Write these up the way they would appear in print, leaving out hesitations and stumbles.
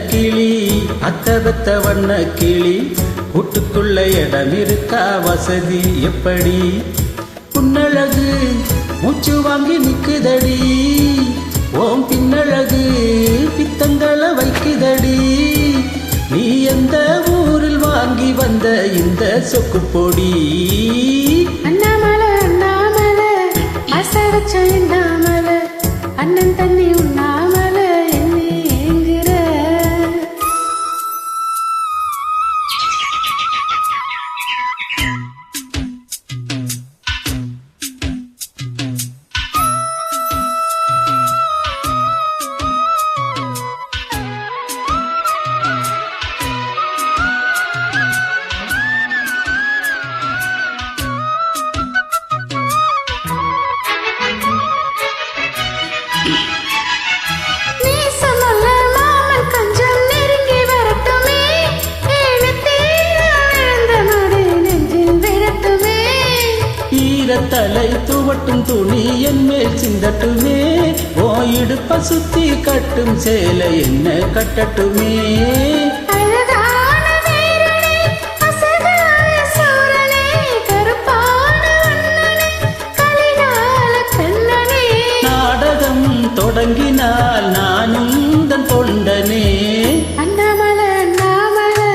கிளி அத்தபத்த வண்ண கிளி கூட்டுக்குள்ள இடம் இருக்கா வசதி எப்படி புன்னழகு மூச்சு வாங்கி நிக்குதடி ஓம் பின்னழகு பித்தங்களை வைக்குதடி நீ எந்த ஊரில் வாங்கி வந்த இந்த சொக்கு பொடி அண்ணாமலை அண்ணாமலை ஆசை வச்ச எண்ணாமலை அண்ணன் தண்ணி உண்ணாமலை என்னை ஏங்குற தலை துவட்டும் துணி என் மேல் சிந்தட்டுமே ஓ இடுப்ப சுத்தி கட்டும் சேலை என்ன கட்டட்டுமே நாடகம் தொடங்கினால் நானும் தன் தொண்டனே அண்ணாமலை அண்ணாமலை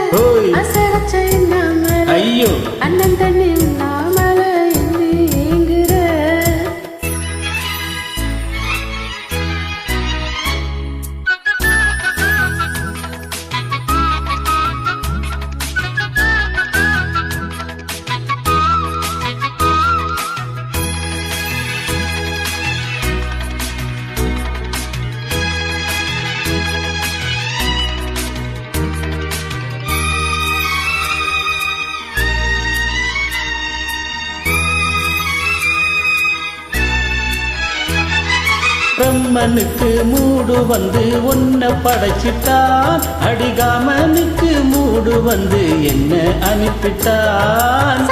ஆசை வச்ச எண்ணாமலை ஐயோ அண்ணன் தண்ணி பிரம்மனுக்கு மூடு வந்து ஒன்ன படைச்சிட்டான் அடிகாமனுக்கு மூடு வந்து என்ன அனுப்பிட்டான்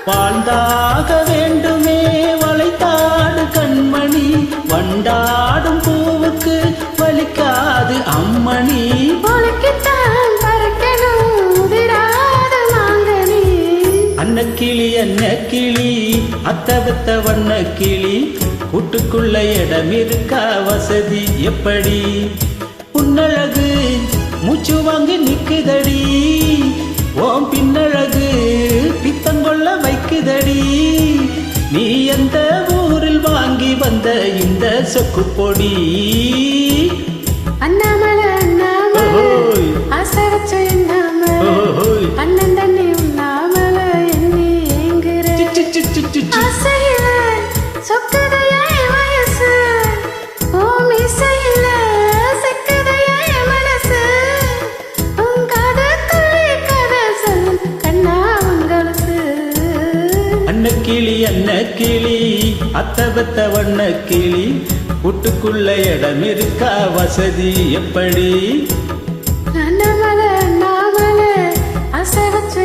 வாழ்ந்தாக வேண்டுமே வளைத்தாடு கண்மணி வண்டாடும் பூவுக்கு வலிக்காது அம்மணி கிளி என்ன கிளி அத்தபத்த வண்ண கிளி கூட்டுக்குள்ள இடம் இருக்கா வசதி எப்படி புன்னழகு மூச்சு வாங்கி நிக்குதடி ஓம் பின்னழகு பித்தங்கொள்ள வைக்குதடி நீ எந்த ஊரில் வாங்கி வந்த இந்த சொக்கு பொடி அண்ணாமலை அண்ணாமலை ஆசை வச்ச எண்ணாமலை அண்ணன் தண்ணி கிளி அன்ன கிளி அத்தபத்த வண்ண கிளி கூட்டுக்குள்ள இடம் இருக்கா வசதி எப்படி அண்ணாமலை அண்ணாமலை ஆசை வச்ச